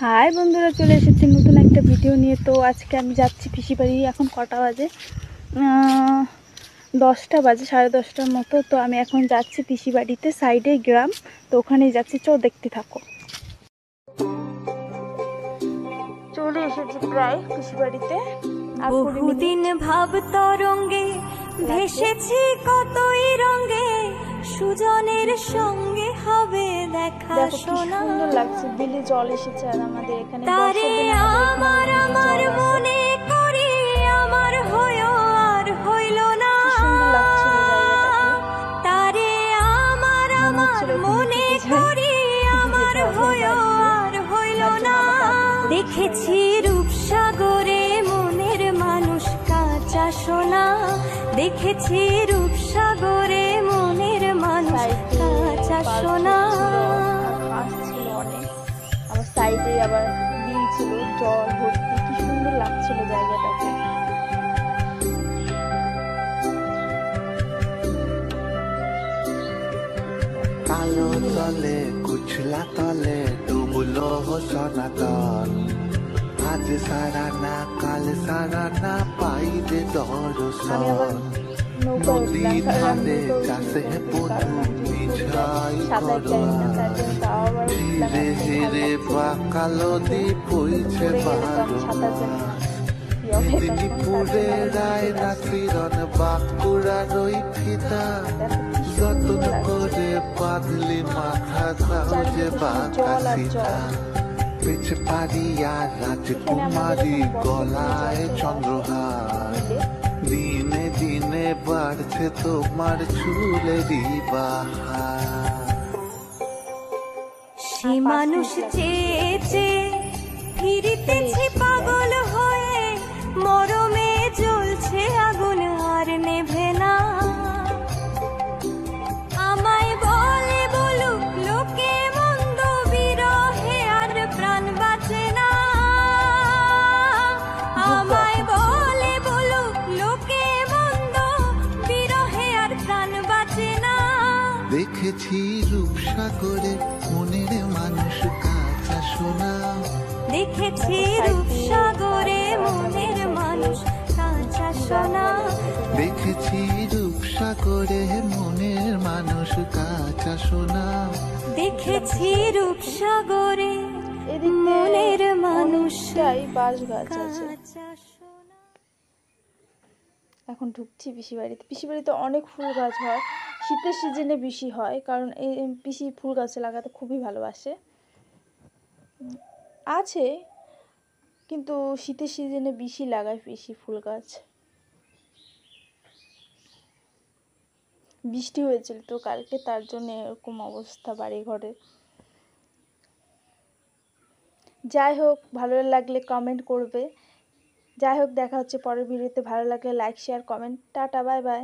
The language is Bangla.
হাই বন্ধুরা, চলে এসেছি নতুন একটা ভিডিও নিয়ে। তো আজকে আমি যাচ্ছি পিসি বাড়ি। এখন কটা বাজে? 10টা বাজে, 10:30টার মতো। তো আমি এখন যাচ্ছি পিসি বাড়িতে, সাইডে গ্রাম। তো ওখানেই যাচ্ছি, চো দেখতে থাকো। চলে এসেছি প্রায় পিসি বাড়িতে। আর বহুদিন ভাব তরঙ্গে ভেসেছি কতই রঙে, সুজনের সঙ্গে হবে দেখা শোনা। সুন্দর লাগছে, বিলে জল এসেছে। আর আমাদের এখানে তারে আমার আমার মনে করি আমার হয়ো আর হইল না। তারে আমার আমার মনে করি আমার হয়ো আর হইল না। দেখেছি রূপসাগরে মনের মানুষ কাঁচা সোনা, দেখেছি রূপসাগরে মনের মানুষ কাঁচা সোনা। আবার সাইডে আবার বিল ছিল, জল ভর্তি। কি সুন্দর লাগছিল জায়গাটাকে। কালো তলে কুচলা তলে ডুবলো সনাতন, আজ সারা না কাল সারা না পাইবে দর্শন। নদী ধারে চাষে পড়ু নিঝাই ধীরে ধীরে বা কালো দ্বীপ হইছে মেদিনীপুরে রায় না কিরণ বাঁকুড়া রই ফিতা, যতন করে বাঁধলি মাথা তাও যে বাঁকা সীতা। পেছ পারিয়া রাজকুমারী গলায় চন্দ্রহার, দিনে দিনে বাড়ছে তোমার চুলেরই বাহার। সে মানুষ চেয়েছে ফিরিতেছি পাগল হয়ে, মরমে জ্বলছে আগুন আর নেভে না। আমায় বলে বলুক লোকে মন্দ, বিরহে আর প্রাণ বাঁচে না। আমায় বলে বলুক লোকে মন্দ, বিরহে আর প্রাণ বাঁচে না। দেখেছি রূপসাগরে মনের মানুষ কাঁচা সোনা, দেখেছি রূপসাগরে মনের মানুষ কাঁচা সোনা। দেখেছি রূপসাগরে মনের মানুষ কাঁচা সোনা। দেখেছি রূপসাগরে মনের মানুষ বাঁশ গাছ আছে। কাঁচা সোনা। এখন ঢুকছি পিসি বাড়িতে। পিসি বাড়িতে অনেক ফুল গাছ হয়, শীতের সিজনে বেশি হয়, কারণ এই পিসি ফুল গাছ লাগাতে খুবই ভালোবাসে। আছে, কিন্তু শীতের সিজনে বেশি লাগায় পিসি ফুল গাছ। বৃষ্টি হয়েছিল তো কালকে, তার জন্য এরকম অবস্থা বাড়ি ঘরে। যাই হোক, ভালো লাগলে কমেন্ট করবে। যাই হোক, দেখা হচ্ছে পরের ভিডিওতে। ভালো লাগলে like, share, comment. Tata, bye bye.